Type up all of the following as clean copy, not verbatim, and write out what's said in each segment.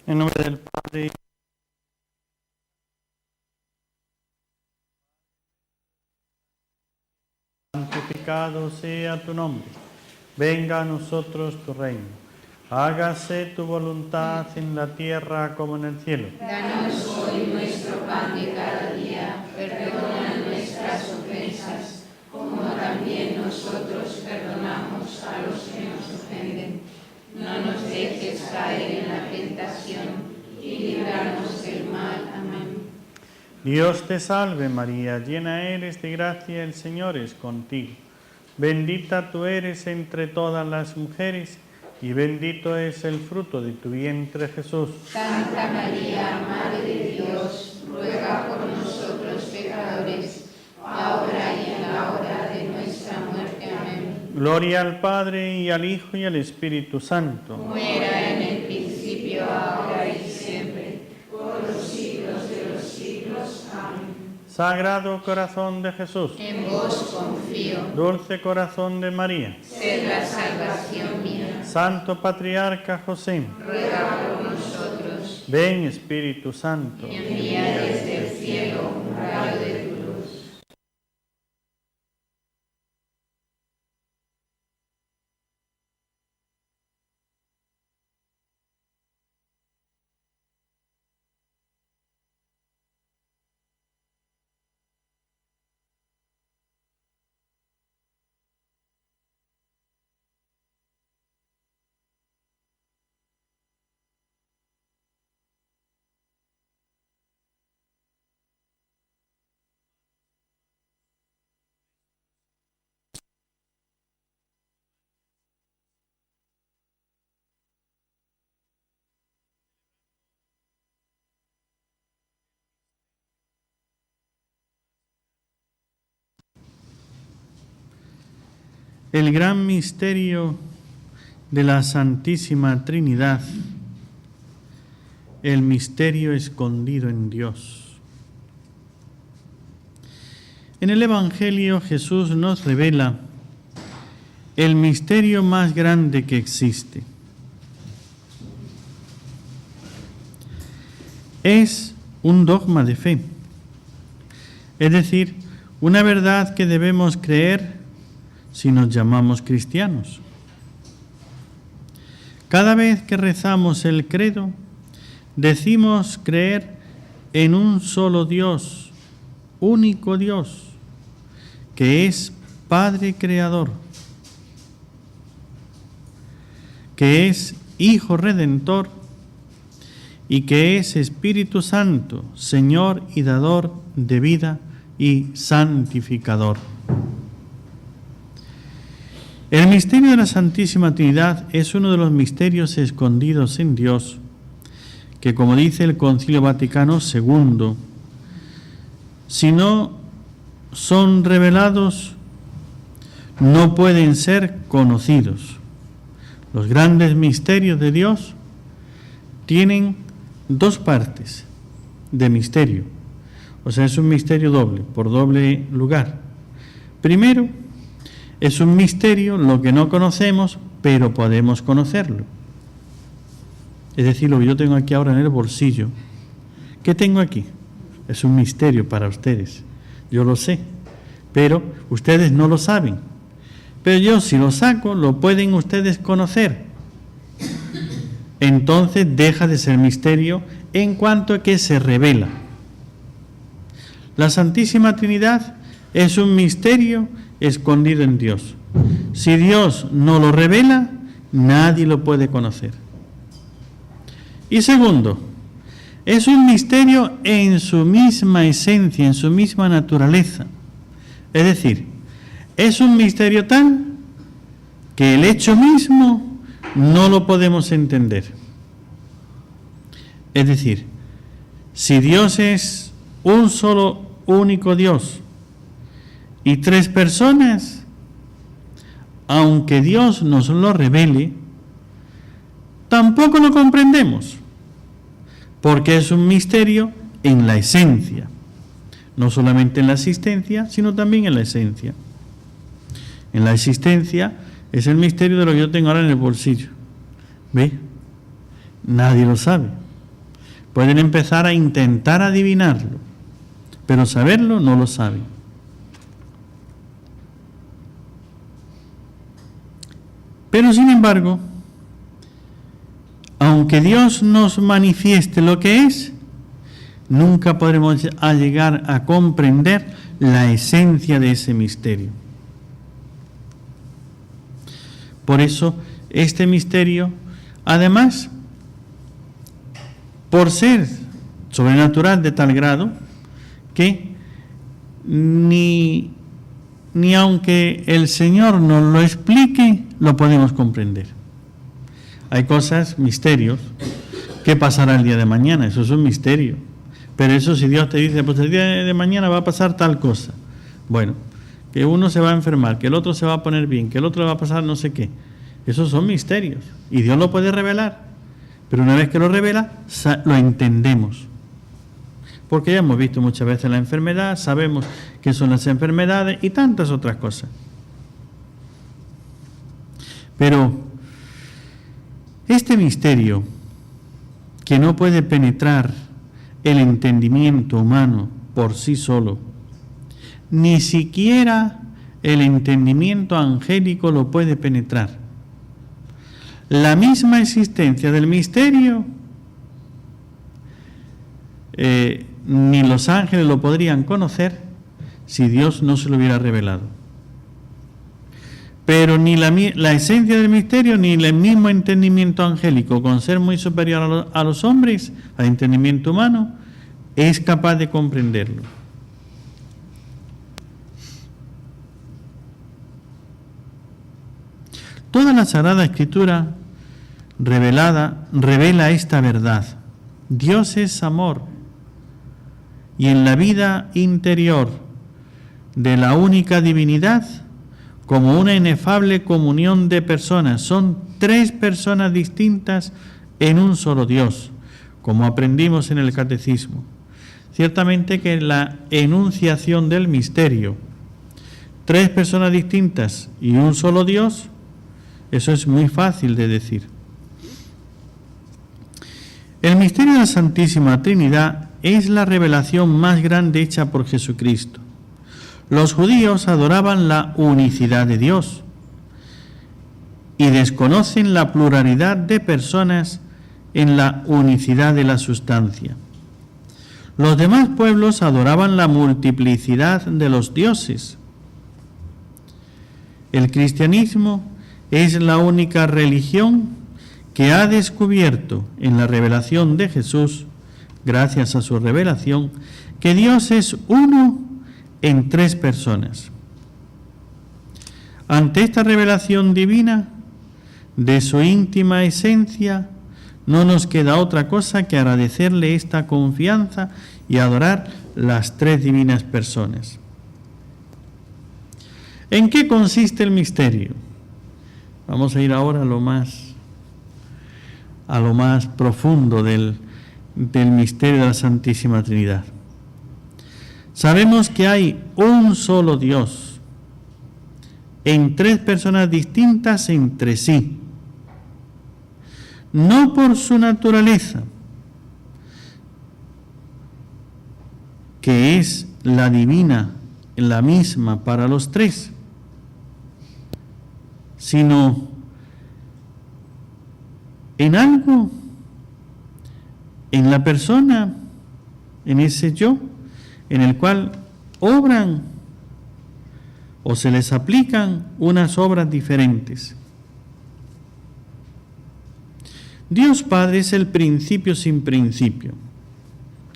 En nombre del Padre, santificado sea tu nombre. Venga a nosotros tu reino. Hágase tu voluntad en la tierra como en el cielo. Danos hoy nuestro pan de cada día. Perdona nuestras ofensas, como también nosotros perdonamos a los que nos ofenden. No nos dejes caer en la tentación y líbranos del mal. Amén. Dios te salve María, llena eres de gracia, el Señor es contigo. Bendita tú eres entre todas las mujeres, y bendito es el fruto de tu vientre, Jesús. Santa María, Madre de Dios, ruega por nosotros pecadores, ahora y en la hora de nuestra muerte. Amén. Gloria al Padre, y al Hijo, y al Espíritu Santo. Como era en el principio, ahora y siempre, por los siglos de los siglos. Amén. Sagrado corazón de Jesús, En vos confío, dulce corazón de María, sed la salvación mía. Santo Patriarca José, Ruega por nosotros. ven Espíritu Santo. Envía desde el cielo un rayo de tu luz. El gran misterio de la Santísima Trinidad, el misterio escondido en Dios. En el Evangelio Jesús nos revela el misterio más grande que existe. Es un dogma de fe, es decir, una verdad que debemos creer si nos llamamos cristianos. Cada vez que rezamos el credo, decimos creer en un solo Dios, único Dios, que es Padre Creador, que es Hijo Redentor y que es Espíritu Santo, Señor y dador de vida y santificador. El misterio de la Santísima Trinidad es uno de los misterios escondidos en Dios, que, como dice el Concilio Vaticano II, si no son revelados, no pueden ser conocidos. Los grandes misterios de Dios tienen dos partes de misterio, o sea, es un misterio doble, por doble lugar. Primero, es un misterio lo que no conocemos, pero podemos conocerlo. Es decir, lo que yo tengo aquí ahora en el bolsillo. ¿Qué tengo aquí? Es un misterio para ustedes. Yo lo sé, pero ustedes no lo saben. Pero yo, si lo saco, lo pueden ustedes conocer. Entonces deja de ser misterio en cuanto a que se revela. La Santísima Trinidad es un misterio escondido en Dios. Si Dios no lo revela, nadie lo puede conocer. Y segundo, es un misterio en su misma esencia, en su misma naturaleza. Es decir, es un misterio tal que el hecho mismo no lo podemos entender. Es decir, si Dios es un solo único Dios y tres personas, aunque Dios nos lo revele, tampoco lo comprendemos, porque es un misterio en la esencia, no solamente en la existencia, sino también en la esencia. En la existencia es el misterio de lo que yo tengo ahora en el bolsillo. ¿Ve? Nadie lo sabe. Pueden empezar a intentar adivinarlo, pero saberlo no lo saben. Pero sin embargo, aunque Dios nos manifieste lo que es, nunca podremos llegar a comprender la esencia de ese misterio. Por eso, este misterio, además, por ser sobrenatural de tal grado, que ni aunque el Señor nos lo explique, lo podemos comprender. Hay cosas, misterios, que pasará el día de mañana, eso es un misterio. Pero eso, si Dios te dice, pues el día de mañana va a pasar tal cosa. Bueno, que uno se va a enfermar, que el otro se va a poner bien, que el otro le va a pasar no sé qué. Esos son misterios. Y Dios lo puede revelar. Pero una vez que lo revela, lo entendemos. Porque ya hemos visto muchas veces la enfermedad, sabemos qué son las enfermedades y tantas otras cosas. Pero este misterio que no puede penetrar el entendimiento humano por sí solo, ni siquiera el entendimiento angélico lo puede penetrar. La misma existencia del misterio, ni los ángeles lo podrían conocer si Dios no se lo hubiera revelado. Pero ni la esencia del misterio, ni el mismo entendimiento angélico, con ser muy superior a los hombres, al entendimiento humano, es capaz de comprenderlo. Toda la Sagrada Escritura revela esta verdad. Dios es amor, y en la vida interior de la única divinidad, como una inefable comunión de personas, son tres personas distintas en un solo Dios, como aprendimos en el Catecismo. Ciertamente que la enunciación del misterio, tres personas distintas y un solo Dios, eso es muy fácil de decir. El misterio de la Santísima Trinidad es la revelación más grande hecha por Jesucristo. Los judíos adoraban la unicidad de Dios y desconocen la pluralidad de personas en la unicidad de la sustancia. Los demás pueblos adoraban la multiplicidad de los dioses. El cristianismo es la única religión que ha descubierto en la revelación de Jesús, gracias a su revelación, que Dios es uno en tres personas. Ante esta revelación divina de su íntima esencia, no nos queda otra cosa que agradecerle esta confianza y adorar las tres divinas personas. ¿En qué consiste el misterio? Vamos a ir ahora a lo más profundo del misterio de la Santísima Trinidad. Sabemos que hay un solo Dios, en tres personas distintas entre sí, no por su naturaleza, que es la divina, la misma para los tres, sino en algo, en la persona, en ese yo, en el cual obran o se les aplican unas obras diferentes. Dios Padre es el principio sin principio.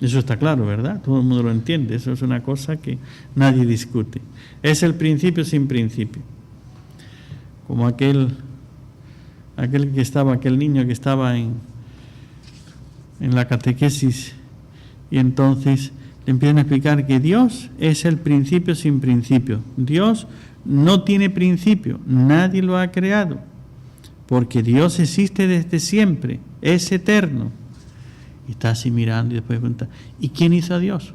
Eso está claro, ¿verdad? Todo el mundo lo entiende. Eso es una cosa que nadie discute. Es el principio sin principio. Como aquel niño que estaba en la catequesis y entonces le empiezan a explicar que Dios es el principio sin principio. Dios no tiene principio, nadie lo ha creado, porque Dios existe desde siempre, es eterno. Y está así mirando y después pregunta, ¿y quién hizo a Dios?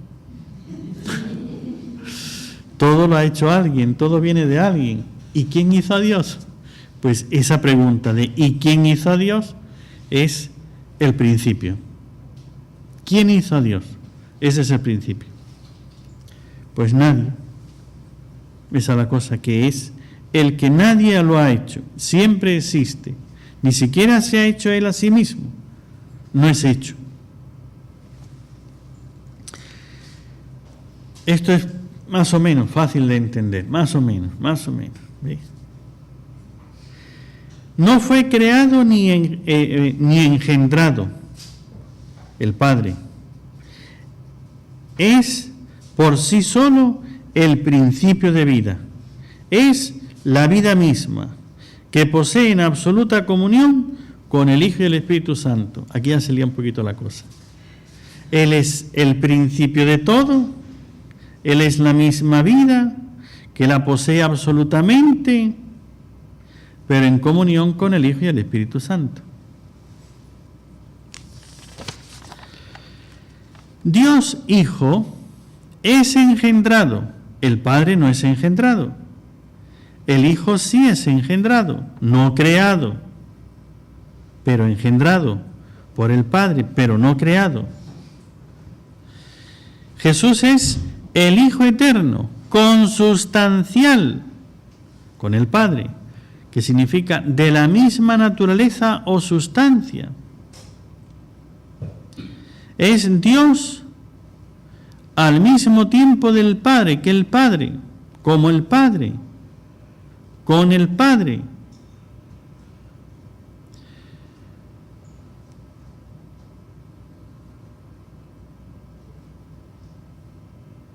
Todo lo ha hecho alguien, todo viene de alguien. ¿Y quién hizo a Dios? Pues esa pregunta de ¿y quién hizo a Dios? Es el principio. ¿Quién hizo a Dios? Ese es el principio. Pues nadie. Esa es la cosa, que es el que nadie lo ha hecho. Siempre existe. Ni siquiera se ha hecho él a sí mismo. No es hecho. Esto es más o menos fácil de entender. Más o menos. ¿Veis? No fue creado ni engendrado el Padre. Es por sí solo el principio de vida. Es la vida misma, que posee en absoluta comunión con el Hijo y el Espíritu Santo. Aquí ya se lía un poquito la cosa. Él es el principio de todo, Él es la misma vida, que la posee absolutamente, pero en comunión con el Hijo y el Espíritu Santo. Dios Hijo es engendrado, el Padre no es engendrado. El Hijo sí es engendrado, no creado, pero engendrado por el Padre, pero no creado. Jesús es el Hijo eterno, consustancial con el Padre, que significa de la misma naturaleza o sustancia. Es Dios al mismo tiempo del Padre, que el Padre, como el Padre, con el Padre.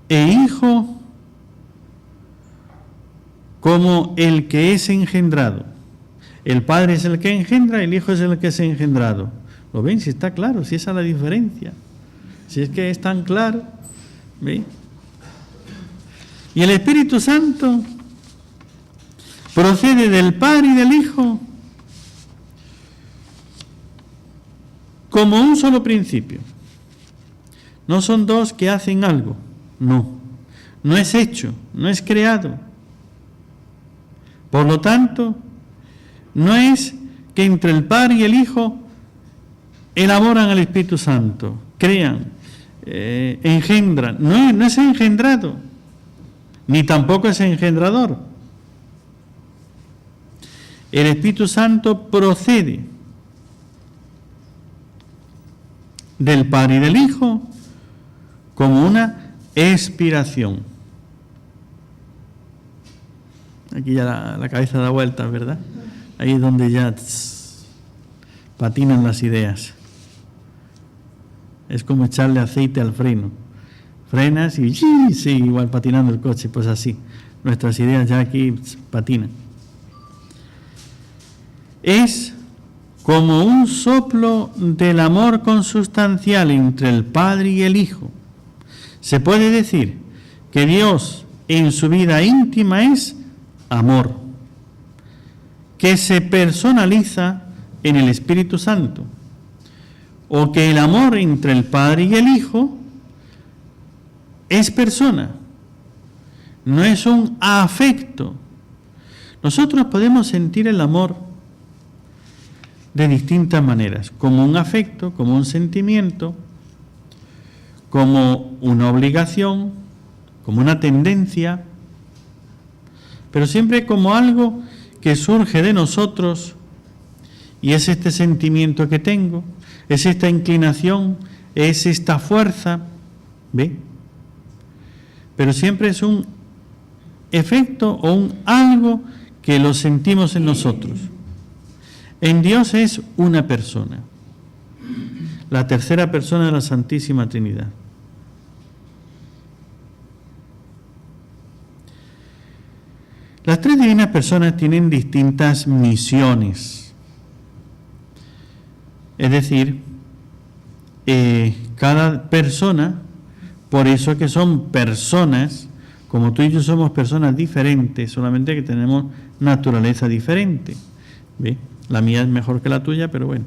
E Hijo como el que es engendrado. El Padre es el que engendra, el Hijo es el que es engendrado. ¿Lo ven? Si está claro, si esa es la diferencia. Si es que es tan claro. ¿Ve? Y el Espíritu Santo procede del Padre y del Hijo como un solo principio. No son dos que hacen algo, no. No es hecho, no es creado. Por lo tanto, no es que entre el Padre y el Hijo elaboran al Espíritu Santo, crean, engendran. No es engendrado, ni tampoco es engendrador. El Espíritu Santo procede del Padre y del Hijo como una expiración. Aquí ya la cabeza da vueltas, ¿verdad? Ahí es donde ya patinan las ideas. Es como echarle aceite al freno. Frenas y sí, igual patinando el coche, pues así. Nuestras ideas ya aquí patinan. Es como un soplo del amor consustancial entre el Padre y el Hijo. Se puede decir que Dios en su vida íntima es amor, que se personaliza en el Espíritu Santo, o que el amor entre el Padre y el Hijo es persona, no es un afecto. Nosotros podemos sentir el amor de distintas maneras, como un afecto, como un sentimiento, como una obligación, como una tendencia, pero siempre como algo que surge de nosotros y es este sentimiento que tengo, es esta inclinación, es esta fuerza, ¿ve? Pero siempre es un efecto o un algo que lo sentimos en nosotros. En Dios es una persona, la tercera persona de la Santísima Trinidad. Las tres divinas personas tienen distintas misiones. Es decir, cada persona, por eso que son personas, como tú y yo somos personas diferentes, solamente que tenemos naturaleza diferente. ¿Ve? La mía es mejor que la tuya, pero bueno.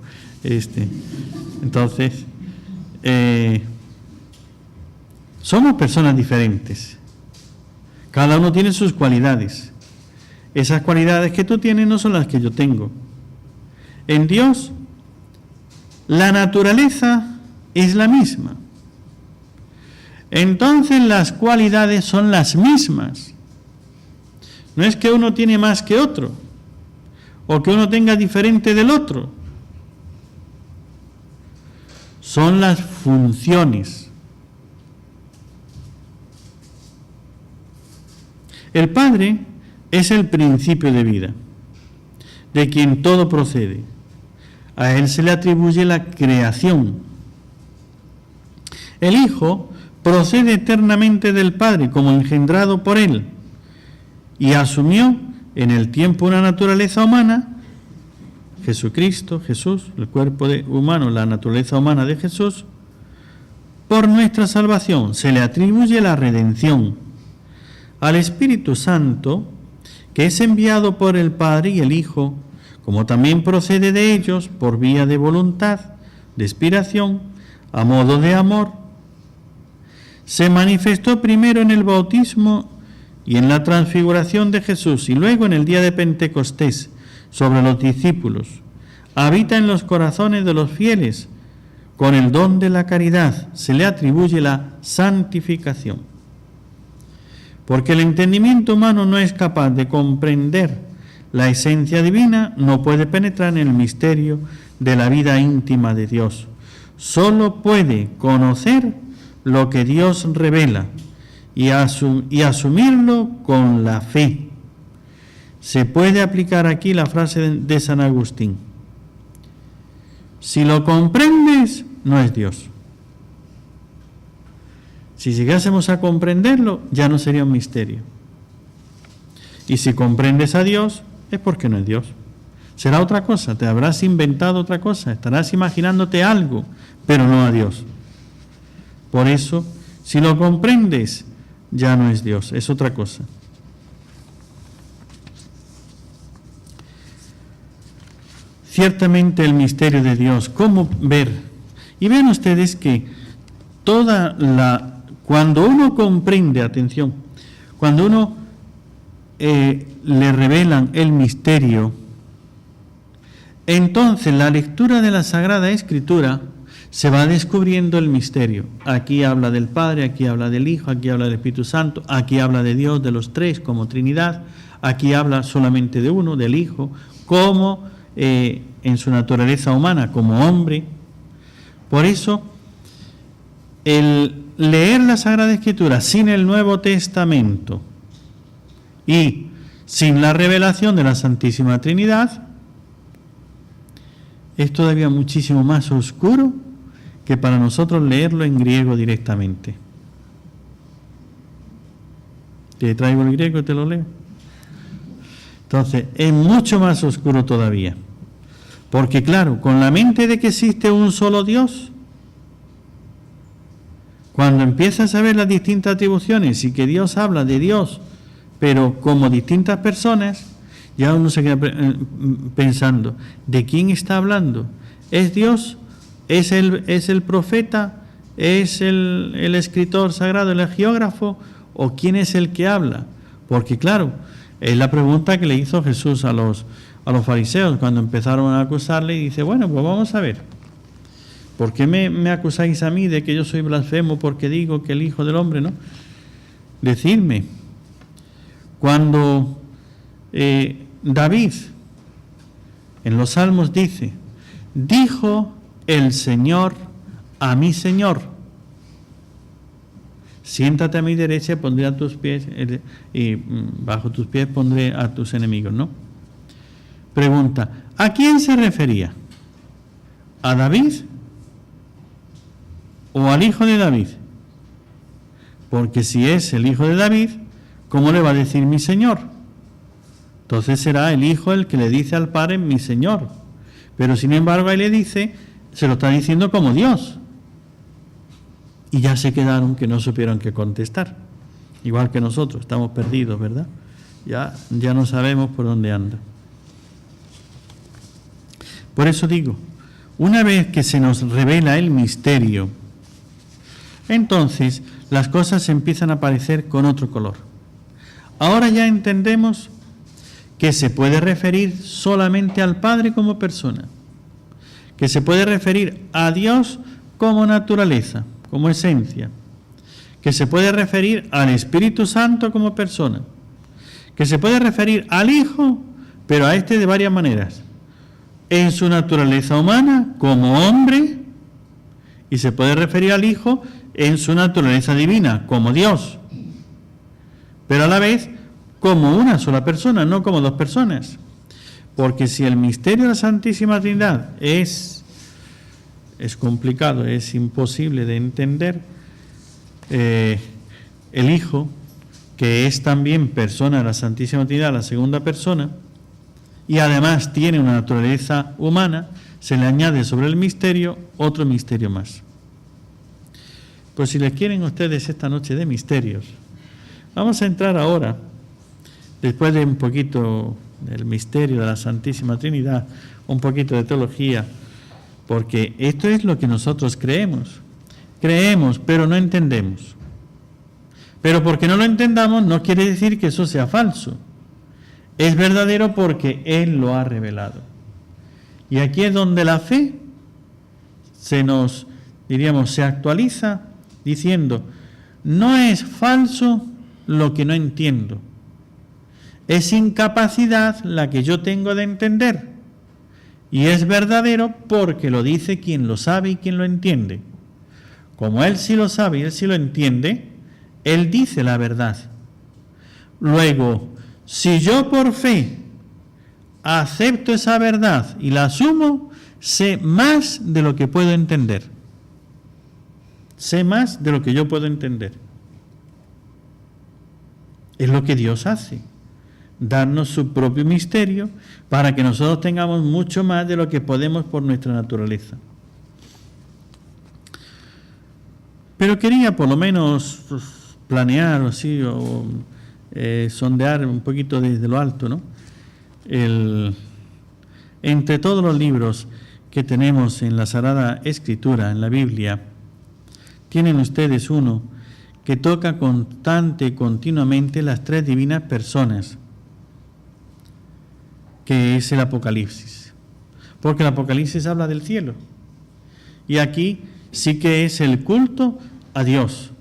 Entonces, somos personas diferentes. Cada uno tiene sus cualidades. Esas cualidades que tú tienes no son las que yo tengo. En Dios, la naturaleza es la misma. Entonces las cualidades son las mismas. No es que uno tiene más que otro, o que uno tenga diferente del otro. Son las funciones. El Padre es el principio de vida, de quien todo procede. A Él se le atribuye la creación. El Hijo procede eternamente del Padre como engendrado por Él y asumió en el tiempo una naturaleza humana. Jesucristo, Jesús, el cuerpo humano, la naturaleza humana de Jesús, por nuestra salvación se le atribuye la redención. Al Espíritu Santo, que es enviado por el Padre y el Hijo, como también procede de ellos por vía de voluntad, de inspiración, a modo de amor, se manifestó primero en el bautismo y en la transfiguración de Jesús, y luego en el día de Pentecostés, sobre los discípulos. Habita en los corazones de los fieles, con el don de la caridad se le atribuye la santificación. Porque el entendimiento humano no es capaz de comprender la esencia divina, no puede penetrar en el misterio de la vida íntima de Dios. Solo puede conocer lo que Dios revela y asumirlo con la fe. Se puede aplicar aquí la frase de San Agustín: si lo comprendes, no es Dios. Si llegásemos a comprenderlo, ya no sería un misterio. Y si comprendes a Dios, es porque no es Dios. Será otra cosa, te habrás inventado otra cosa, estarás imaginándote algo, pero no a Dios. Por eso, si lo comprendes, ya no es Dios, es otra cosa. Ciertamente el misterio de Dios, ¿cómo ver? Y vean ustedes que cuando uno comprende, atención, cuando uno le revelan el misterio, entonces la lectura de la Sagrada Escritura se va descubriendo el misterio. Aquí habla del Padre, aquí habla del Hijo, aquí habla del Espíritu Santo, aquí habla de Dios, de los tres como Trinidad, aquí habla solamente de uno, del Hijo, como en su naturaleza humana, como hombre. Por eso, el leer la Sagrada Escritura sin el Nuevo Testamento y sin la revelación de la Santísima Trinidad es todavía muchísimo más oscuro que para nosotros leerlo en griego directamente. Te traigo el griego y te lo leo. Entonces, es mucho más oscuro todavía. Porque claro, con la mente de que existe un solo Dios, cuando empiezas a ver las distintas atribuciones y que Dios habla de Dios, pero como distintas personas, ya uno se queda pensando, ¿de quién está hablando? ¿Es Dios? ¿Es el profeta? ¿Es el escritor sagrado, el geógrafo? ¿O quién es el que habla? Porque claro, es la pregunta que le hizo Jesús a los fariseos cuando empezaron a acusarle, y dice, bueno, pues vamos a ver, ¿por qué me acusáis a mí de que yo soy blasfemo porque digo que el Hijo del Hombre, no? Decidme, cuando David en los Salmos dice, dijo el Señor a mi Señor, siéntate a mi derecha y pondré a tus pies, y bajo tus pies pondré a tus enemigos, ¿no? Pregunta, ¿a quién se refería? ¿A David o al hijo de David? Porque si es el hijo de David, ¿cómo le va a decir mi Señor? Entonces será el hijo el que le dice al Padre mi Señor. Pero sin embargo ahí le dice, se lo está diciendo como Dios. Y ya se quedaron que no supieron qué contestar. Igual que nosotros, estamos perdidos, ¿verdad? Ya no sabemos por dónde anda. Por eso digo, una vez que se nos revela el misterio, entonces las cosas empiezan a aparecer con otro color. Ahora ya entendemos que se puede referir solamente al Padre como persona, que se puede referir a Dios como naturaleza, como esencia, que se puede referir al Espíritu Santo como persona, que se puede referir al Hijo, pero a este de varias maneras, en su naturaleza humana como hombre, y se puede referir al Hijo en su naturaleza divina como Dios, pero a la vez como una sola persona, no como dos personas. Porque si el misterio de la Santísima Trinidad es complicado, es imposible de entender, el Hijo, que es también persona de la Santísima Trinidad, la segunda persona, y además tiene una naturaleza humana, se le añade sobre el misterio otro misterio más. Pues si les quieren ustedes esta noche de misterios, vamos a entrar ahora, después de un poquito del misterio de la Santísima Trinidad, un poquito de teología, porque esto es lo que nosotros creemos. Creemos, pero no entendemos. Pero porque no lo entendamos no quiere decir que eso sea falso. Es verdadero porque Él lo ha revelado. Y aquí es donde la fe se actualiza diciendo, no es falso lo que no entiendo. Es incapacidad la que yo tengo de entender. Y es verdadero porque lo dice quien lo sabe y quien lo entiende. Como Él sí lo sabe y Él sí lo entiende, Él dice la verdad. Luego, si yo por fe acepto esa verdad y la asumo, sé más de lo que puedo entender. Sé más de lo que yo puedo entender. Es lo que Dios hace. Darnos su propio misterio para que nosotros tengamos mucho más de lo que podemos por nuestra naturaleza. Pero quería por lo menos planear o sondear un poquito desde lo alto, ¿no? Entre todos los libros que tenemos en la Sagrada Escritura, en la Biblia, tienen ustedes uno que toca constante y continuamente las tres divinas personas, que es el Apocalipsis. Porque el Apocalipsis habla del cielo. Y aquí sí que es el culto a Dios.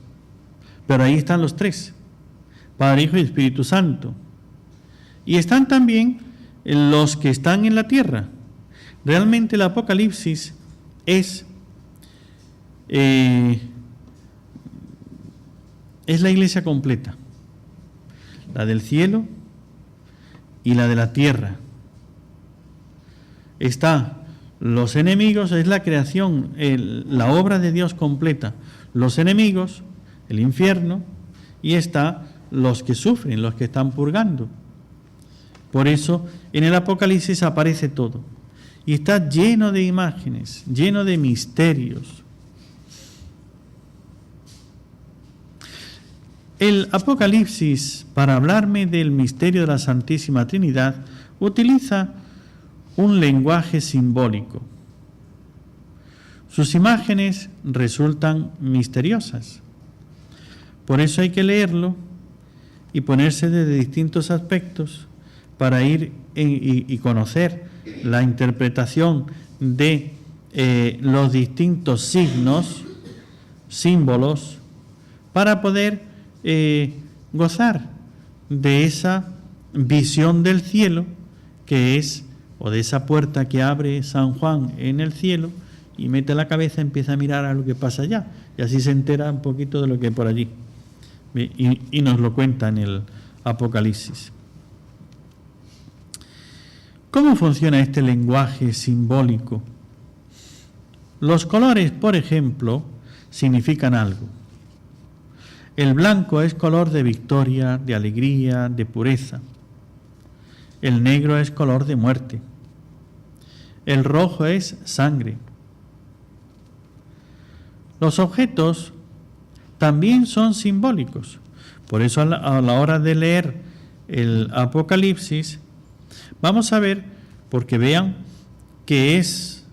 Pero ahí están los tres, Padre, Hijo y Espíritu Santo. Y están también los que están en la tierra. Realmente el Apocalipsis es la iglesia completa. La del cielo y la de la tierra. Está los enemigos, es la creación, la obra de Dios completa. Los enemigos, el infierno, y está los que sufren, los que están purgando. Por eso en el Apocalipsis aparece todo. Y está lleno de imágenes, lleno de misterios. El Apocalipsis, para hablarme del misterio de la Santísima Trinidad, utiliza un lenguaje simbólico. Sus imágenes resultan misteriosas. Por eso hay que leerlo y ponerse desde distintos aspectos para ir y conocer la interpretación de los distintos signos, símbolos, para poder gozar de esa visión del cielo que es, o de esa puerta que abre San Juan en el cielo y mete la cabeza, empieza a mirar a lo que pasa allá y así se entera un poquito de lo que hay por allí y nos lo cuenta en el Apocalipsis. ¿Cómo funciona este lenguaje simbólico? Los colores, por ejemplo, significan algo. El blanco es color de victoria, de alegría, de pureza. El negro es color de muerte. El rojo es sangre. Los objetos también son simbólicos. Por eso a la hora de leer el Apocalipsis, vamos a ver, porque vean que es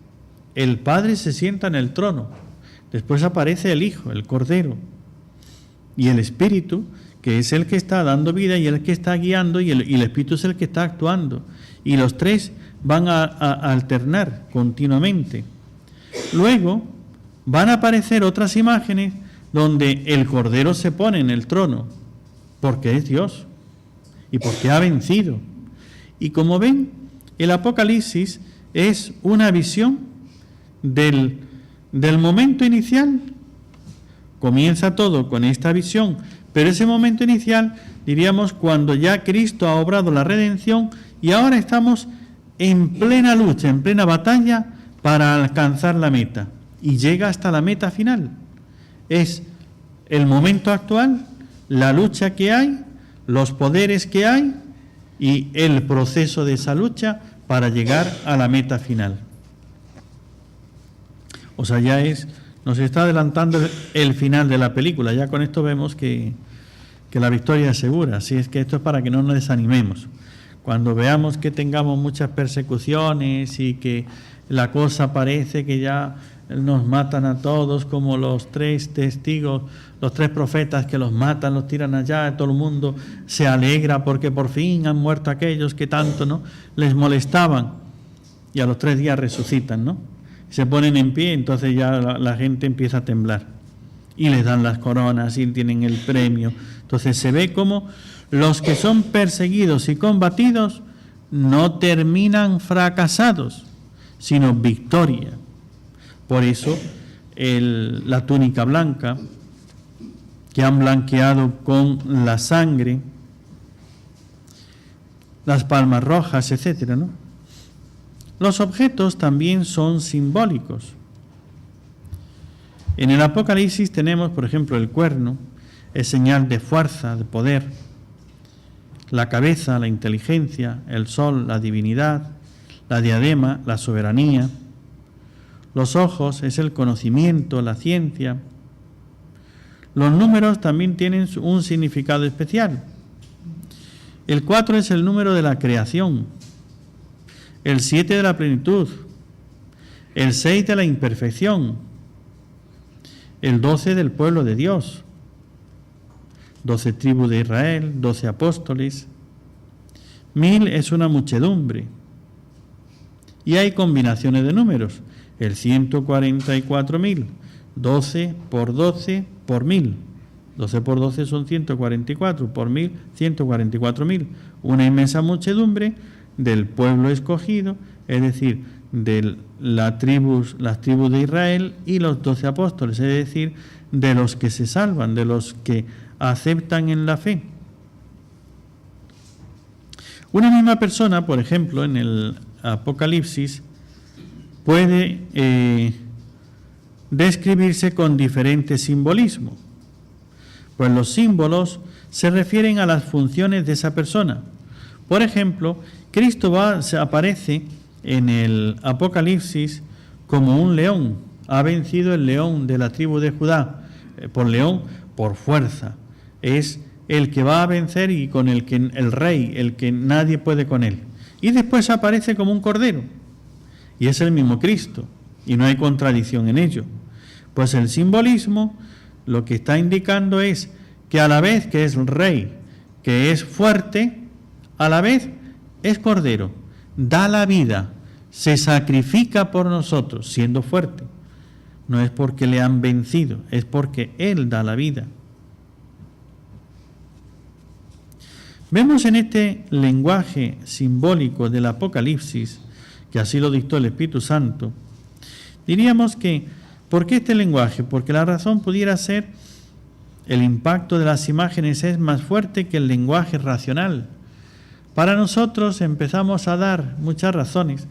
el Padre se sienta en el trono, después aparece el Hijo, el Cordero, y el Espíritu, que es el que está dando vida y el que está guiando, y el Espíritu es el que está actuando. Y los tres van a alternar continuamente. Luego van a aparecer otras imágenes donde el Cordero se pone en el trono, porque es Dios y porque ha vencido. Y como ven, el Apocalipsis es una visión del momento inicial. Comienza todo con esta visión, pero ese momento inicial, diríamos, cuando ya Cristo ha obrado la redención y ahora estamos en plena lucha, en plena batalla para alcanzar la meta. Y llega hasta la meta final. Es el momento actual, la lucha que hay, los poderes que hay y el proceso de esa lucha para llegar a la meta final. O sea, nos está adelantando el final de la película. Ya con esto vemos que la victoria es segura. Así es que esto es para que no nos desanimemos. Cuando veamos que tengamos muchas persecuciones y que la cosa parece que ya nos matan a todos, como los 3 testigos, los 3 profetas que los matan, los tiran allá, todo el mundo se alegra porque por fin han muerto aquellos que tanto, ¿no?, les molestaban, y a los 3 días resucitan, ¿no? Se ponen en pie, entonces ya la gente empieza a temblar y les dan las coronas y tienen el premio. Entonces se ve como los que son perseguidos y combatidos no terminan fracasados, sino victoria. Por eso la túnica blanca, que han blanqueado con la sangre, las palmas rojas, etcétera, ¿no? Los objetos también son simbólicos. En el Apocalipsis tenemos, por ejemplo, el cuerno, es señal de fuerza, de poder. La cabeza, la inteligencia, el sol, la divinidad, la diadema, la soberanía. Los ojos es el conocimiento, la ciencia. Los números también tienen un significado especial. El 4 es el número de la creación, el 7 de la plenitud, el 6 de la imperfección, el 12 del pueblo de Dios, 12 tribus de Israel, 12 apóstoles. 1000 es una muchedumbre. Y hay combinaciones de números. El 144.000, 12 por 12 por 1000. 12 por 12 son 144, por 1000, 144.000. Una inmensa muchedumbre del pueblo escogido, es decir, de las tribus de Israel y los 12 apóstoles, es decir, de los que se salvan, de los que aceptan en la fe. Una misma persona, por ejemplo, en el Apocalipsis, puede describirse con diferentes simbolismos. Pues los símbolos se refieren a las funciones de esa persona. Por ejemplo, Cristo aparece en el Apocalipsis como un león. Ha vencido el león de la tribu de Judá. Por león, por fuerza. Es el que va a vencer y con el que el rey, el que nadie puede con él. Y después aparece como un cordero. Y es el mismo Cristo. Y no hay contradicción en ello. Pues el simbolismo lo que está indicando es que a la vez que es rey, que es fuerte, a la vez es cordero, da la vida, se sacrifica por nosotros, siendo fuerte. No es porque le han vencido, es porque Él da la vida. Vemos en este lenguaje simbólico del Apocalipsis, que así lo dictó el Espíritu Santo, diríamos que, ¿por qué este lenguaje? Porque la razón pudiera ser el impacto de las imágenes es más fuerte que el lenguaje racional. Para nosotros empezamos a dar muchas razones.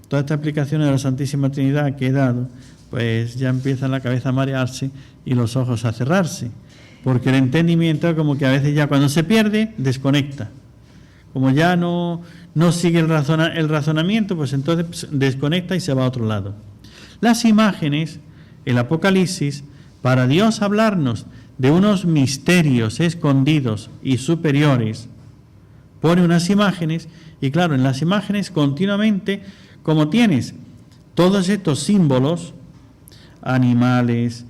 Toda esta explicación de la Santísima Trinidad que he dado, pues ya empieza la cabeza a marearse y los ojos a cerrarse, porque el entendimiento como que a veces ya cuando se pierde, desconecta. Como ya no sigue el razonamiento, pues entonces desconecta y se va a otro lado. Las imágenes, el Apocalipsis, para Dios hablarnos de unos misterios escondidos y superiores, pone unas imágenes, y claro, en las imágenes continuamente, como tienes todos estos símbolos, animales,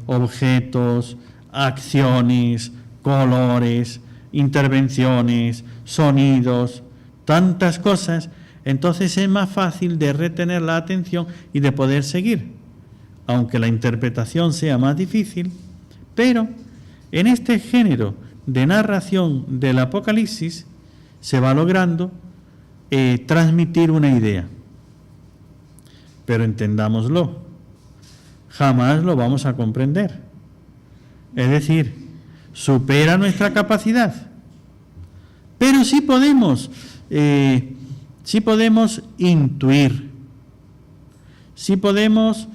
objetos, acciones, colores, intervenciones, sonidos, tantas cosas, entonces es más fácil de retener la atención y de poder seguir, aunque la interpretación sea más difícil. Pero en este género de narración del Apocalipsis se va logrando transmitir una idea. Pero entendámoslo, jamás lo vamos a comprender. Es decir, supera nuestra capacidad. Pero sí podemos intuir, sí podemos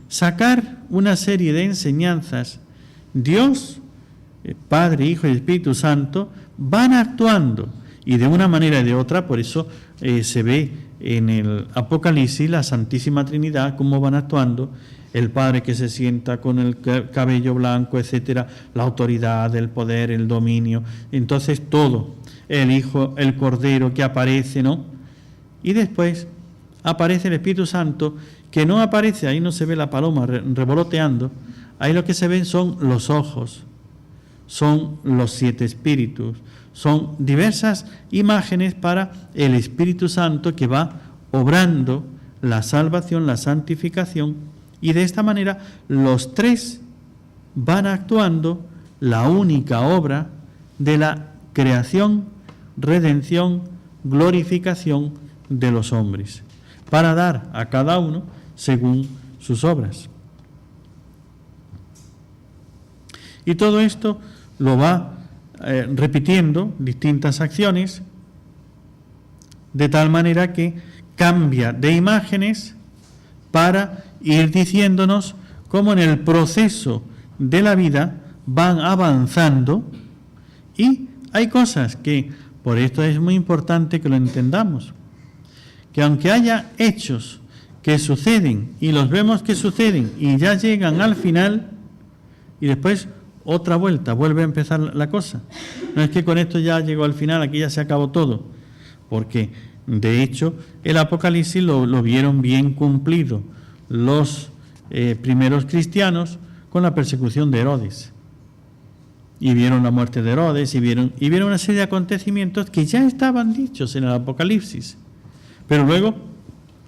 sacar una serie de enseñanzas. Dios, Padre, Hijo y Espíritu Santo, van actuando, y de una manera y de otra. Por eso se ve en el Apocalipsis la Santísima Trinidad, cómo van actuando. El Padre que se sienta con el cabello blanco, etcétera, la autoridad, el poder, el dominio. Entonces todo, el Hijo, el Cordero que aparece, ¿no? Y después aparece el Espíritu Santo, que no aparece, ahí no se ve la paloma revoloteando, ahí lo que se ven son los ojos, son los 7 espíritus, son diversas imágenes para el Espíritu Santo que va obrando la salvación, la santificación. Y de esta manera los 3 van actuando la única obra de la creación, redención, glorificación de los hombres, para dar a cada uno según sus obras. Y todo esto lo va repitiendo, distintas acciones, de tal manera que cambia de imágenes para ir diciéndonos cómo en el proceso de la vida van avanzando, y hay cosas que, por esto es muy importante que lo entendamos, que aunque haya hechos que suceden y los vemos que suceden y ya llegan al final y después otra vuelta, vuelve a empezar la cosa. No es que con esto ya llegó al final, aquí ya se acabó todo, porque de hecho el Apocalipsis lo vieron bien cumplido los primeros cristianos con la persecución de Herodes. Y vieron la muerte de Herodes, y vieron una serie de acontecimientos que ya estaban dichos en el Apocalipsis. Pero luego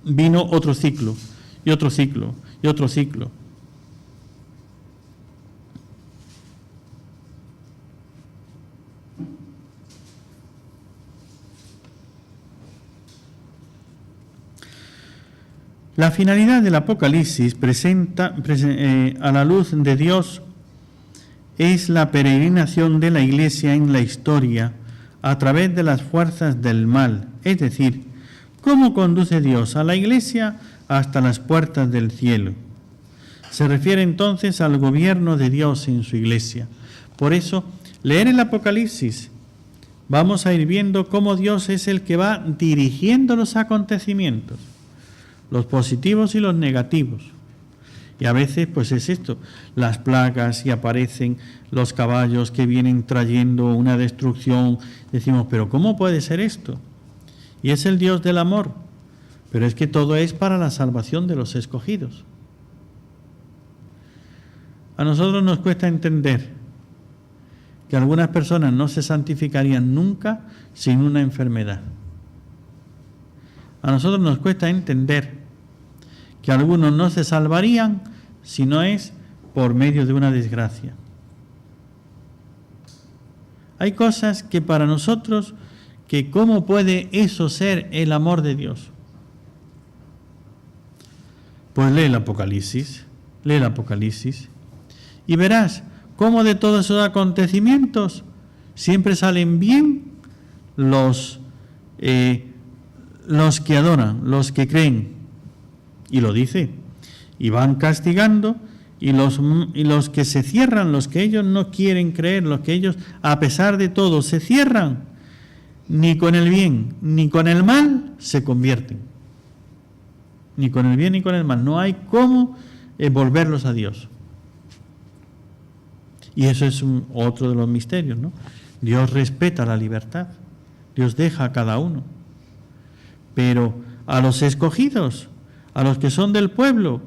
vino otro ciclo, y otro ciclo, y otro ciclo. La finalidad del Apocalipsis a la luz de Dios es la peregrinación de la Iglesia en la historia a través de las fuerzas del mal, es decir, cómo conduce Dios a la Iglesia hasta las puertas del cielo. Se refiere entonces al gobierno de Dios en su Iglesia. Por eso, leer el Apocalipsis, vamos a ir viendo cómo Dios es el que va dirigiendo los acontecimientos, los positivos y los negativos. Y a veces pues es esto, las plagas, y aparecen los caballos que vienen trayendo una destrucción. Decimos, pero ¿cómo puede ser esto? Y es el Dios del amor, pero es que todo es para la salvación de los escogidos. A nosotros nos cuesta entender que algunas personas no se santificarían nunca sin una enfermedad. A nosotros nos cuesta entender que algunos no se salvarían si no es por medio de una desgracia. Hay cosas que para nosotros, que ¿cómo puede eso ser el amor de Dios? Pues lee el Apocalipsis y verás cómo de todos esos acontecimientos siempre salen bien los que adoran, los que creen. Y lo dice, y van castigando, y los que se cierran, los que ellos no quieren creer, los que ellos a pesar de todo se cierran, ni con el bien ni con el mal se convierten. Ni con el bien ni con el mal. No hay cómo volverlos a Dios. Y eso es otro de los misterios, ¿no? Dios respeta la libertad. Dios deja a cada uno. Pero a los escogidos, a los que son del pueblo,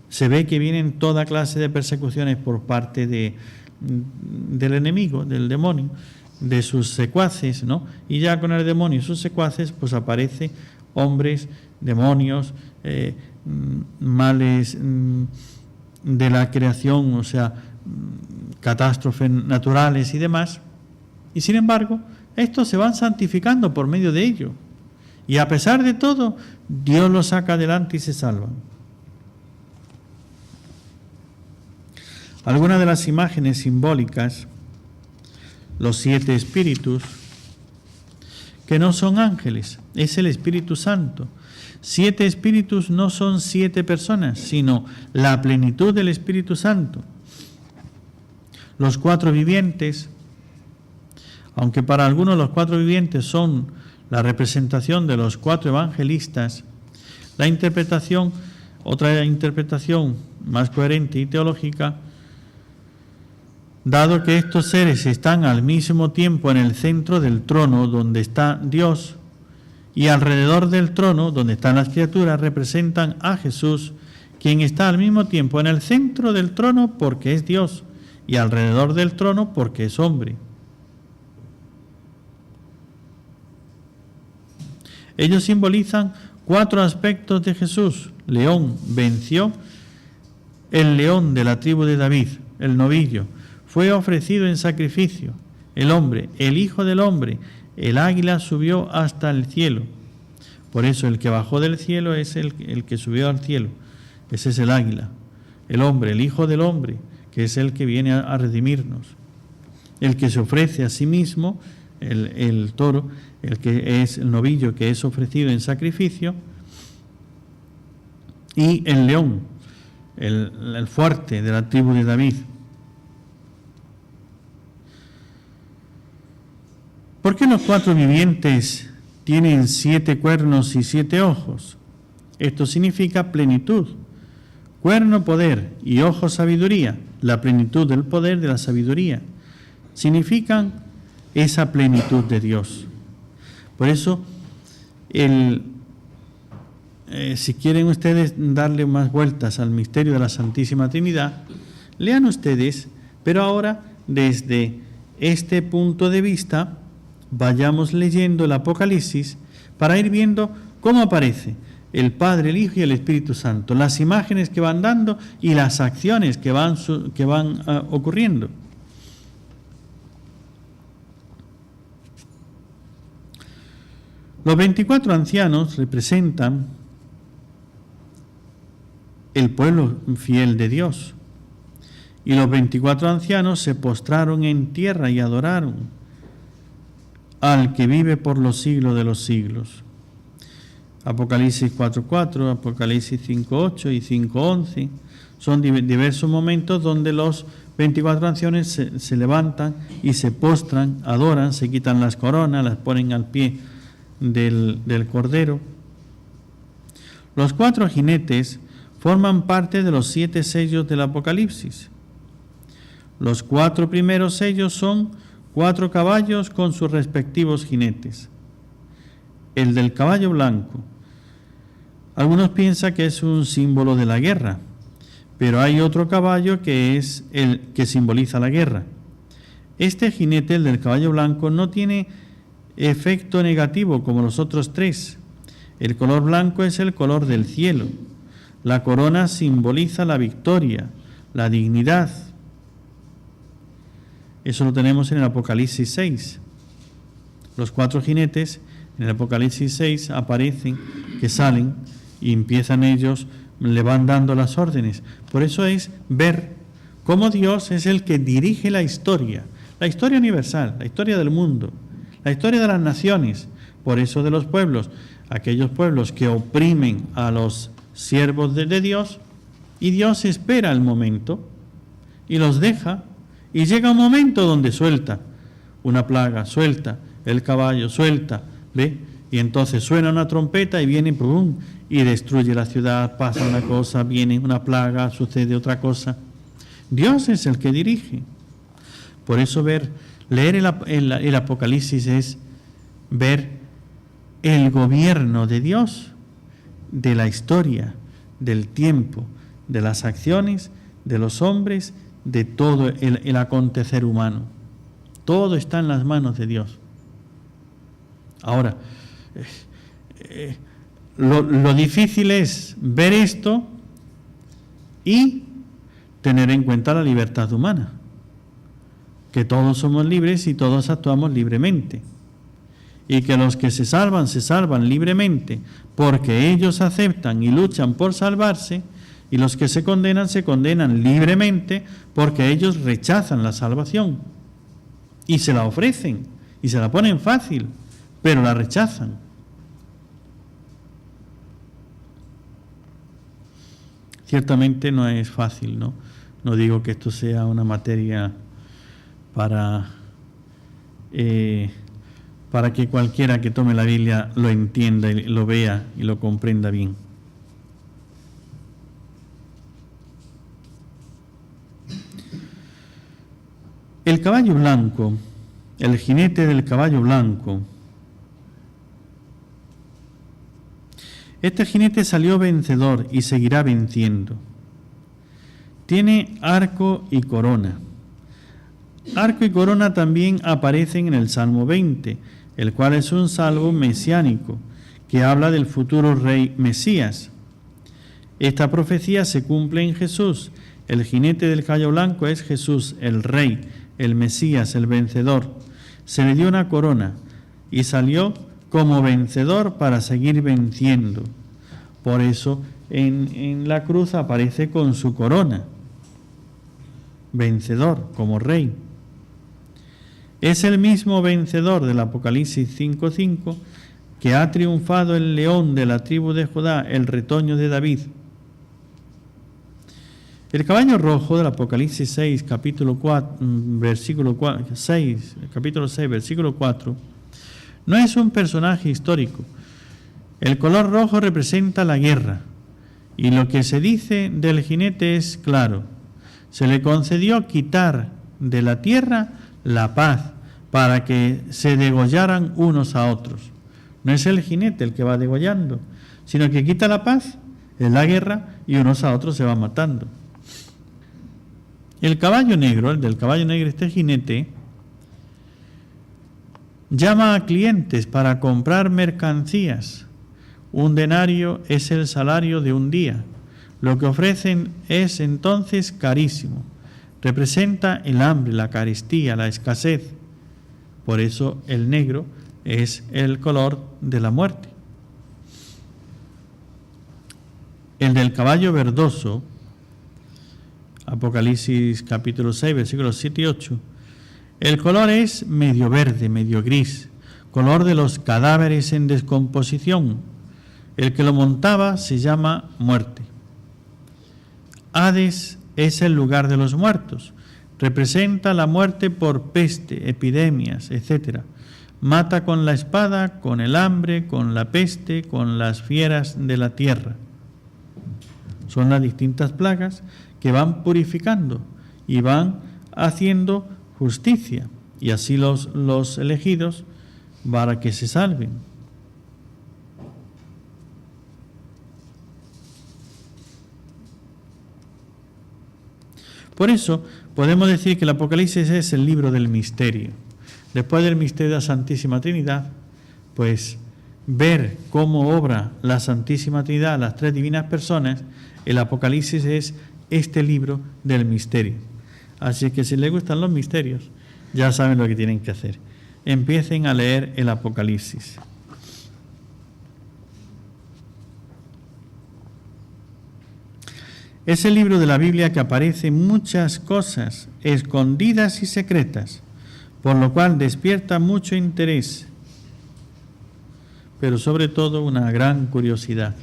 se ve que vienen toda clase de persecuciones por parte del enemigo, del demonio. de sus secuaces, ¿no? Y ya con el demonio y sus secuaces, pues aparece hombres, demonios, males de la creación, o sea, catástrofes naturales y demás. Y sin embargo, estos se van santificando por medio de ello. Y a pesar de todo, Dios los saca adelante y se salvan. Algunas de las imágenes simbólicas, los 7 espíritus, que no son ángeles, es el Espíritu Santo. 7 espíritus no son 7 personas, sino la plenitud del Espíritu Santo. Los 4 vivientes, aunque para algunos los 4 vivientes son la representación de los 4 evangelistas, otra interpretación más coherente y teológica, dado que estos seres están al mismo tiempo en el centro del trono donde está Dios y alrededor del trono donde están las criaturas, representan a Jesús, quien está al mismo tiempo en el centro del trono porque es Dios y alrededor del trono porque es hombre. Ellos simbolizan 4 aspectos de Jesús. León venció, el león de la tribu de David, el novillo, fue ofrecido en sacrificio. El hombre, el Hijo del Hombre, el águila subió hasta el cielo. Por eso el que bajó del cielo es el que subió al cielo. Ese es el águila. El hombre, el Hijo del Hombre, que es el que viene a redimirnos. El que se ofrece a sí mismo, el toro, el que es el novillo que es ofrecido en sacrificio, y el león, el fuerte de la tribu de David. ¿Por qué los 4 vivientes tienen 7 cuernos y 7 ojos? Esto significa plenitud. Cuerno, poder, y ojo, sabiduría. La plenitud del poder, de la sabiduría, significan esa plenitud de Dios. Por eso, si quieren ustedes darle más vueltas al misterio de la Santísima Trinidad, lean ustedes, pero ahora desde este punto de vista, vayamos leyendo el Apocalipsis para ir viendo cómo aparece el Padre, el Hijo y el Espíritu Santo, las imágenes que van dando y las acciones que van ocurriendo. Los 24 ancianos representan el pueblo fiel de Dios. Y los 24 ancianos se postraron en tierra y adoraron al que vive por los siglos de los siglos. Apocalipsis 4:4, Apocalipsis 5:8 y 5:11 son diversos momentos donde los 24 ancianos se levantan y se postran, adoran, se quitan las coronas, las ponen al pie del Cordero. Los 4 jinetes forman parte de los 7 sellos del Apocalipsis. Los 4 primeros sellos son 4 caballos con sus respectivos jinetes. El del caballo blanco. Algunos piensan que es un símbolo de la guerra, pero hay otro caballo que es el que simboliza la guerra. Este jinete, el del caballo blanco, no tiene efecto negativo como los otros 3. El color blanco es el color del cielo. La corona simboliza la victoria, la dignidad. Eso lo tenemos en el Apocalipsis 6. Los 4 jinetes en el Apocalipsis 6 aparecen, que salen y empiezan ellos, le van dando las órdenes. Por eso es ver cómo Dios es el que dirige la historia universal, la historia del mundo, la historia de las naciones. Por eso de los pueblos, aquellos pueblos que oprimen a los siervos de Dios, y Dios espera el momento y los deja, y llega un momento donde suelta una plaga, suelta el caballo, suelta, ¿ve? Y entonces suena una trompeta y viene, ¡pum!, y destruye la ciudad, pasa una cosa, viene una plaga, sucede otra cosa. Dios es el que dirige. Por eso leer el Apocalipsis es ver el gobierno de Dios, de la historia, del tiempo, de las acciones, de los hombres, de todo el acontecer humano. Todo está en las manos de Dios. Ahora, lo difícil es ver esto y tener en cuenta la libertad humana, que todos somos libres y todos actuamos libremente, y que los que se salvan libremente porque ellos aceptan y luchan por salvarse, y los que se condenan libremente porque ellos rechazan la salvación y se la ofrecen y se la ponen fácil, pero la rechazan. Ciertamente no es fácil, ¿no? No digo que esto sea una materia para que cualquiera que tome la Biblia lo entienda y lo vea y lo comprenda bien. El caballo blanco, el jinete del caballo blanco. Este jinete salió vencedor y seguirá venciendo. Tiene arco y corona. Arco y corona también aparecen en el Salmo 20, el cual es un salmo mesiánico que habla del futuro rey Mesías. Esta profecía se cumple en Jesús. El jinete del caballo blanco es Jesús, el rey, el Mesías, el vencedor. Se le dio una corona y salió como vencedor para seguir venciendo. Por eso en la cruz aparece con su corona, vencedor, como rey. Es el mismo vencedor del Apocalipsis 5:5 que ha triunfado el león de la tribu de Judá, el retoño de David. El caballo rojo del Apocalipsis 6, capítulo 6, versículo 4, no es un personaje histórico. El color rojo representa la guerra, y lo que se dice del jinete es claro. Se le concedió quitar de la tierra la paz para que se degollaran unos a otros. No es el jinete el que va degollando, sino que quita la paz en la guerra y unos a otros se van matando. El caballo negro, el del caballo negro, este jinete, llama a clientes para comprar mercancías. Un denario es el salario de un día. Lo que ofrecen es entonces carísimo. Representa el hambre, la carestía, la escasez. Por eso el negro es el color de la muerte. El del caballo verdoso, Apocalipsis capítulo 6, versículos 7 y 8, el color es medio verde, medio gris, color de los cadáveres en descomposición. El que lo montaba se llama muerte. Hades es el lugar de los muertos. Representa la muerte por peste, epidemias, etc. Mata con la espada, con el hambre, con la peste, con las fieras de la tierra. Son las distintas plagas que van purificando y van haciendo justicia, y así los elegidos para que se salven. Por eso podemos decir que el Apocalipsis es el libro del misterio. Después del misterio de la Santísima Trinidad, pues ver cómo obra la Santísima Trinidad, las tres divinas personas, el Apocalipsis es este libro del misterio. Así que si les gustan los misterios, ya saben lo que tienen que hacer. Empiecen a leer el Apocalipsis. Es el libro de la Biblia que aparecen muchas cosas escondidas y secretas, por lo cual despierta mucho interés, pero sobre todo una gran curiosidad.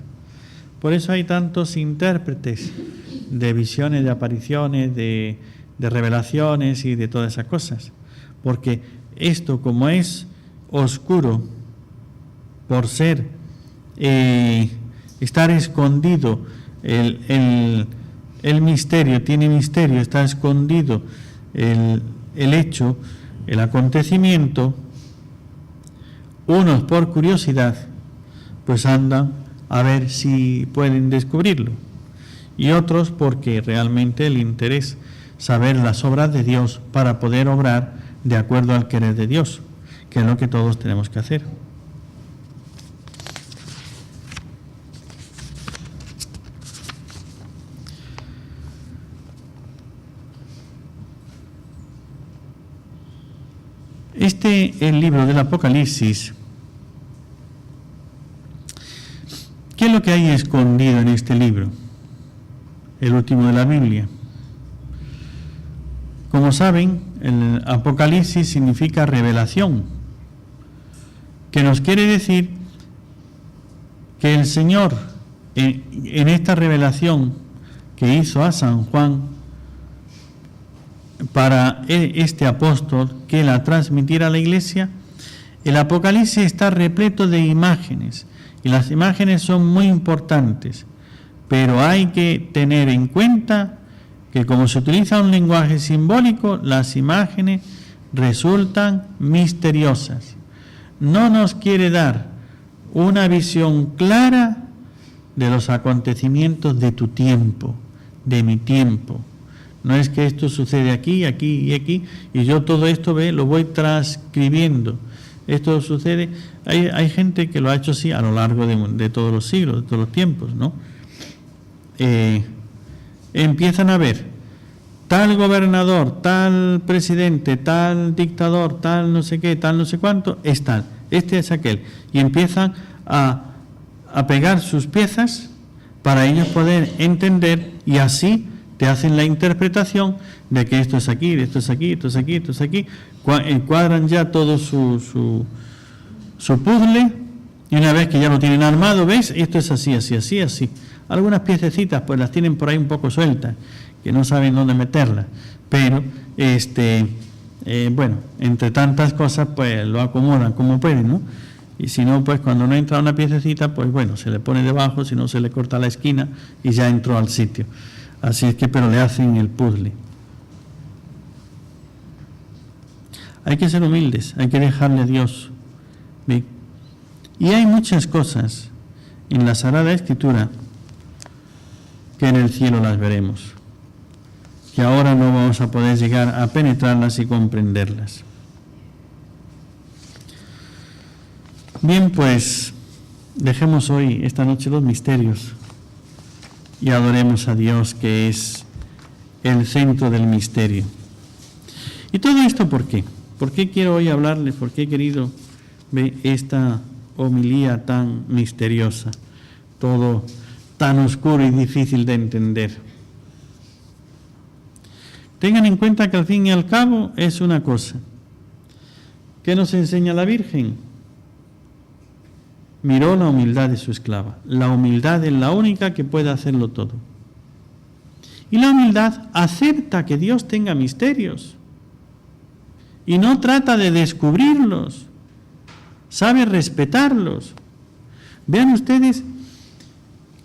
Por eso hay tantos intérpretes de visiones, de apariciones, de revelaciones y de todas esas cosas, porque esto, como es oscuro por ser estar escondido, el misterio tiene misterio, está escondido el hecho, el acontecimiento, unos por curiosidad pues andan a ver si pueden descubrirlo, y otros porque realmente el interés saber las obras de Dios para poder obrar de acuerdo al querer de Dios, que es lo que todos tenemos que hacer. El libro del Apocalipsis, ¿qué es lo que hay escondido en este libro? El último de la Biblia. Como saben, el Apocalipsis significa revelación, que nos quiere decir que el Señor, en esta revelación que hizo a San Juan, para este apóstol que la transmitiera a la Iglesia, el Apocalipsis está repleto de imágenes, y las imágenes son muy importantes, pero hay que tener en cuenta que como se utiliza un lenguaje simbólico, las imágenes resultan misteriosas. No nos quiere dar una visión clara de los acontecimientos de tu tiempo, de mi tiempo. No es que esto sucede aquí, aquí y aquí, y yo todo esto lo voy transcribiendo. Esto sucede, hay gente que lo ha hecho así a lo largo de todos los siglos, de todos los tiempos, ¿no? Empiezan a ver tal gobernador, tal presidente, tal dictador, tal no sé qué, tal no sé cuánto, es tal, este es aquel. Y empiezan a pegar sus piezas para ellos poder entender, y así te hacen la interpretación de que esto es aquí, esto es aquí, esto es aquí, esto es aquí. Encuadran ya todo su puzzle, y una vez que ya lo tienen armado, ¿ves? Esto es así, así, así, así. Algunas piececitas pues las tienen por ahí un poco sueltas, que no saben dónde meterlas, pero bueno, entre tantas cosas pues lo acomodan como pueden, ¿no? Y si no, pues cuando no entra una piececita, pues bueno, se le pone debajo, si no se le corta la esquina y ya entró al sitio. Así es que, pero le hacen el puzzle. Hay que ser humildes, hay que dejarle a Dios. ¿Ve? Y hay muchas cosas en la Sagrada Escritura que en el cielo las veremos, que ahora no vamos a poder llegar a penetrarlas y comprenderlas. Bien, pues dejemos hoy, esta noche, los misterios y adoremos a Dios, que es el centro del misterio. ¿Y todo esto por qué? ¿Por qué quiero hoy hablarles? ¿Por qué he querido ver esta homilía tan misteriosa? Todo tan oscuro y difícil de entender. Tengan en cuenta que al fin y al cabo es una cosa. ¿Qué nos enseña la Virgen? Miró la humildad de su esclava. La humildad es la única que puede hacerlo todo. Y la humildad acepta que Dios tenga misterios y no trata de descubrirlos, sabe respetarlos. Vean ustedes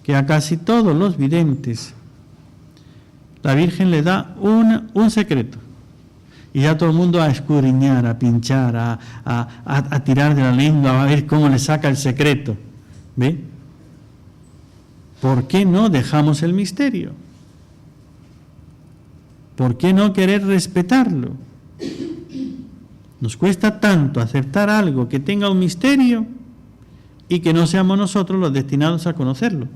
que a casi todos los videntes la Virgen le da un secreto, y ya todo el mundo a escudriñar, a pinchar, a tirar de la lengua, a ver cómo le saca el secreto. ¿Ve? ¿Por qué no dejamos el misterio? ¿Por qué no querer respetarlo? Nos cuesta tanto aceptar algo que tenga un misterio y que no seamos nosotros los destinados a conocerlo.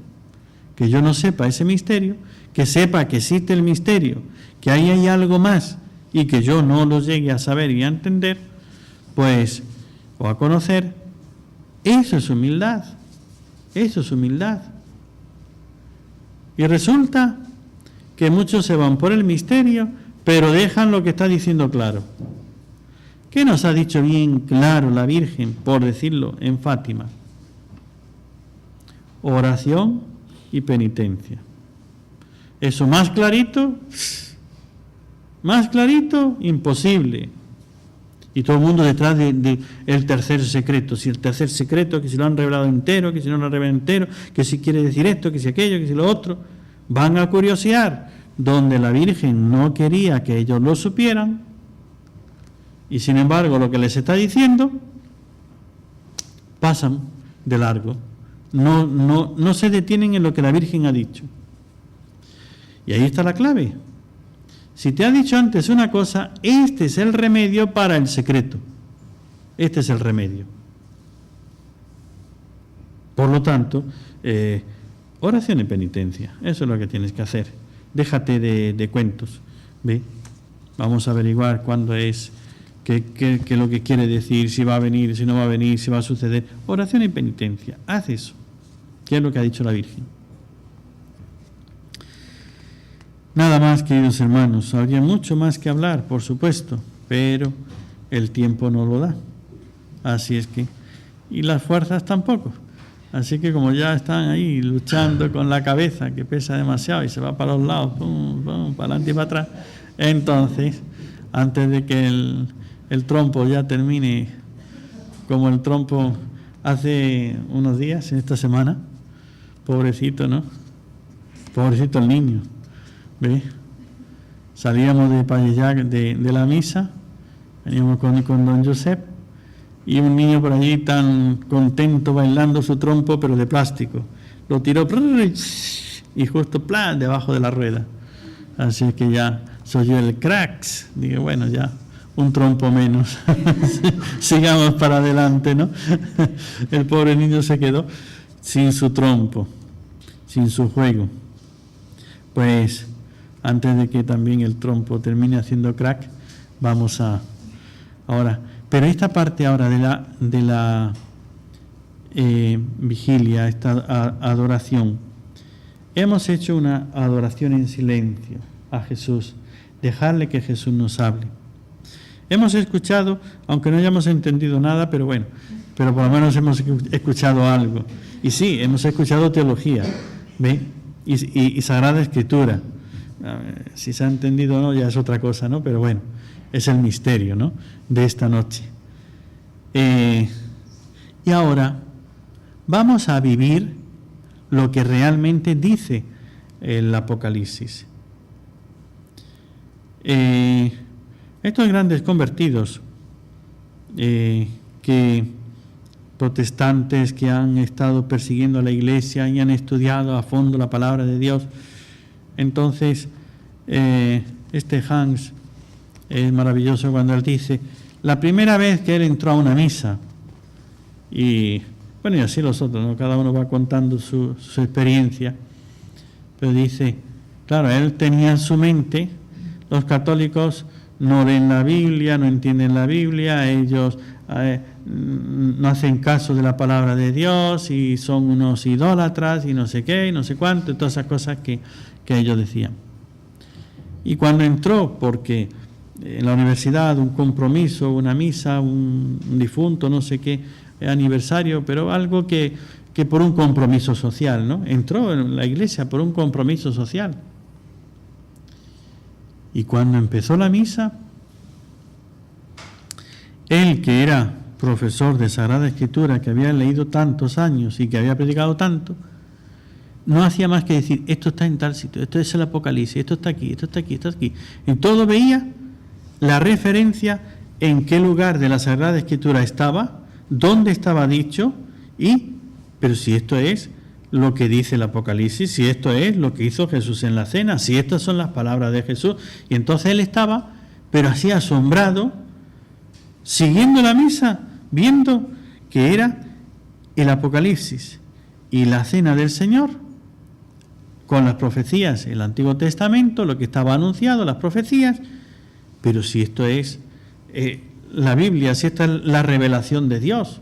Que yo no sepa ese misterio, que sepa que existe el misterio, que ahí hay algo más y que yo no lo llegue a saber y a entender, pues, o a conocer. Eso es humildad, eso es humildad. Y resulta que muchos se van por el misterio, pero dejan lo que está diciendo claro. ¿Qué nos ha dicho bien claro la Virgen, por decirlo, en Fátima? Oración y penitencia. Eso más clarito, imposible. Y todo el mundo detrás de el tercer secreto. Si el tercer secreto, que si lo han revelado entero, que si no lo han revelado entero, que si quiere decir esto, que si aquello, que si lo otro. Van a curiosear donde la Virgen no quería que ellos lo supieran. Y sin embargo, lo que les está diciendo, pasan de largo. No se detienen en lo que la Virgen ha dicho. Y ahí está la clave. Si te ha dicho antes una cosa, este es el remedio para el secreto. Este es el remedio. Por lo tanto, oración y penitencia. Eso es lo que tienes que hacer. Déjate de cuentos. ¿Ve? Vamos a averiguar cuándo es, qué lo que quiere decir, si va a venir, si no va a venir, si va a suceder. Oración y penitencia. Haz eso. ¿Qué es lo que ha dicho la Virgen? Nada más, queridos hermanos. Habría mucho más que hablar, por supuesto, pero el tiempo no lo da. Así es que... Y las fuerzas tampoco. Así que como ya están ahí luchando con la cabeza, que pesa demasiado y se va para los lados, pum, pum, para adelante y para atrás, entonces, antes de que el trompo ya termine, como el trompo hace unos días, en esta semana, pobrecito, ¿no? Pobrecito el niño, ¿ve? Salíamos de la misa, veníamos con don Josep, y un niño por allí tan contento bailando su trompo, pero de plástico. Lo tiró y justo ¡plá! Debajo de la rueda. Así que ya se oyó el cracks. Dije, bueno, ya un trompo menos. Sigamos para adelante, ¿no? El pobre niño se quedó sin su trompo, sin su juego. Pues antes de que también el trompo termine haciendo crack, vamos a ahora... Pero esta parte ahora de la vigilia, esta adoración, hemos hecho una adoración en silencio a Jesús, dejarle que Jesús nos hable. Hemos escuchado, aunque no hayamos entendido nada, pero bueno, pero por lo menos hemos escuchado algo. Y sí, hemos escuchado teología, ¿ve? Y Sagrada Escritura. Si se ha entendido o no, ya es otra cosa, ¿no? Pero bueno, es el misterio, ¿no?, de esta noche. Y ahora vamos a vivir lo que realmente dice el Apocalipsis. Estos grandes convertidos, que protestantes que han estado persiguiendo a la Iglesia y han estudiado a fondo la palabra de Dios, entonces este Hans es maravilloso cuando él dice, la primera vez que él entró a una misa, y bueno, y así los otros, ¿no? Cada uno va contando su experiencia, pero dice, claro, él tenía en su mente, los católicos no leen la Biblia, no entienden la Biblia, ellos no hacen caso de la palabra de Dios y son unos idólatras y no sé qué, y no sé cuánto, y todas esas cosas que ellos decían. Y cuando entró, porque en la universidad un compromiso, una misa, un difunto, no sé qué, aniversario, pero algo que por un compromiso social, ¿no? Entró en la iglesia por un compromiso social. Y cuando empezó la misa, él, que era profesor de Sagrada Escritura, que había leído tantos años y que había predicado tanto, no hacía más que decir, esto está en tal sitio, esto es el Apocalipsis, esto está aquí, esto está aquí, esto está aquí. Y todo veía la referencia en qué lugar de la Sagrada Escritura estaba, dónde estaba dicho, pero si esto es lo que dice el Apocalipsis, si esto es lo que hizo Jesús en la cena, si estas son las palabras de Jesús. Y entonces él estaba, pero así asombrado, siguiendo la misa, viendo que era el Apocalipsis y la cena del Señor, con las profecías, el Antiguo Testamento, lo que estaba anunciado, las profecías, pero si esto es la Biblia, si esta es la revelación de Dios.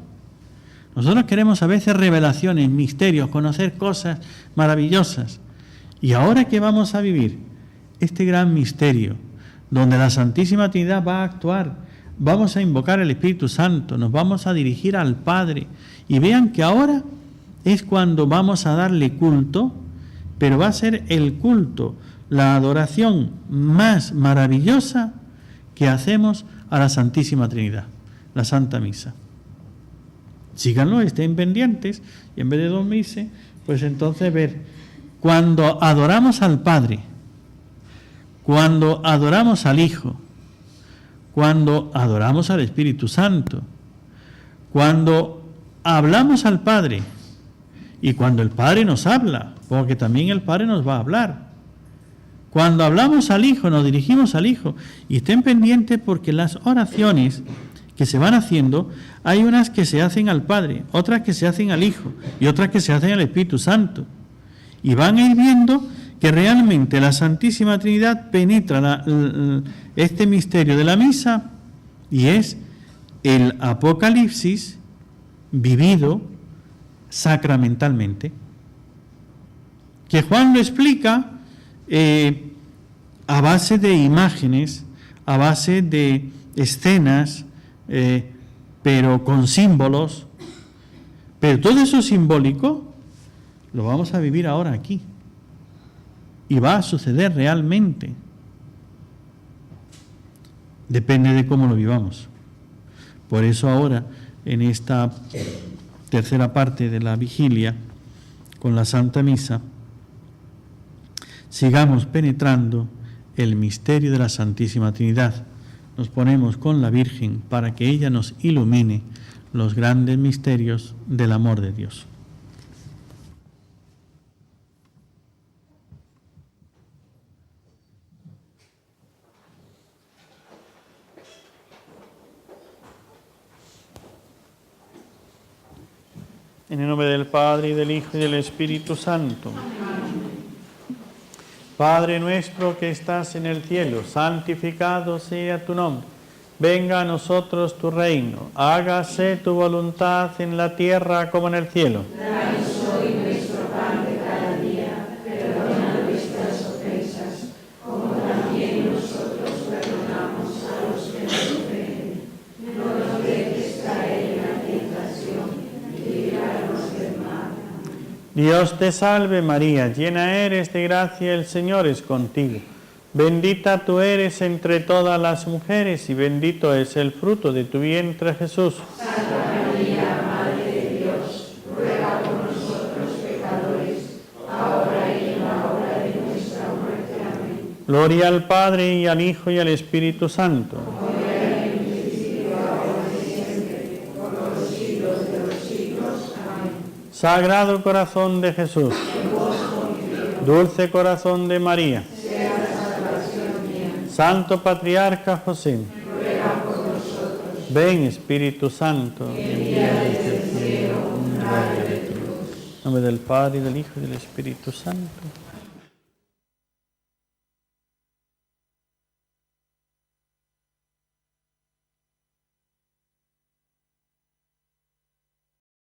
Nosotros queremos a veces revelaciones, misterios, conocer cosas maravillosas. Y ahora que vamos a vivir este gran misterio, donde la Santísima Trinidad va a actuar, vamos a invocar al Espíritu Santo, nos vamos a dirigir al Padre, y vean que ahora es cuando vamos a darle culto, pero va a ser el culto, la adoración más maravillosa que hacemos a la Santísima Trinidad, la Santa Misa. Síganlo, estén pendientes, y en vez de dormirse, pues entonces ver, cuando adoramos al Padre, cuando adoramos al Hijo, cuando adoramos al Espíritu Santo, cuando hablamos al Padre, y cuando el Padre nos habla, porque también el Padre nos va a hablar, Cuando hablamos al Hijo, nos dirigimos al Hijo. Y estén pendientes porque las oraciones que se van haciendo, hay unas que se hacen al Padre, otras que se hacen al Hijo y otras que se hacen al Espíritu Santo. Y van a ir viendo que realmente la Santísima Trinidad penetra este misterio de la misa y es el Apocalipsis vivido sacramentalmente. Que Juan lo explica a base de imágenes, a base de escenas, pero con símbolos. Pero todo eso simbólico lo vamos a vivir ahora aquí. Y va a suceder realmente. Depende de cómo lo vivamos. Por eso ahora, en esta tercera parte de la vigilia, con la Santa Misa, sigamos penetrando el misterio de la Santísima Trinidad. Nos ponemos con la Virgen para que ella nos ilumine los grandes misterios del amor de Dios. En el nombre del Padre, y del Hijo, y del Espíritu Santo. Padre nuestro que estás en el cielo, santificado sea tu nombre. Venga a nosotros tu reino. Hágase tu voluntad en la tierra como en el cielo. Danos hoy nuestro pan de cada día. Perdona nuestras ofensas, como también nosotros perdonamos a los que nos ofenden. No nos dejes caer en la tentación y líbranos del mal. Dios te salve María, llena eres de gracia, el Señor es contigo. Bendita tú eres entre todas las mujeres y bendito es el fruto de tu vientre Jesús. Santa María, Madre de Dios, ruega por nosotros pecadores, ahora y en la hora de nuestra muerte. Amén. Gloria al Padre y al Hijo y al Espíritu Santo. Como era en el principio, ahora y siempre, por los siglos de los siglos. Amén. Sagrado corazón de Jesús, dulce corazón de María, Santo Patriarca José, Ruega por nosotros. ven Espíritu Santo. Envía desde el cielo un rayo de luz. En nombre del Padre, y del Hijo y del Espíritu Santo.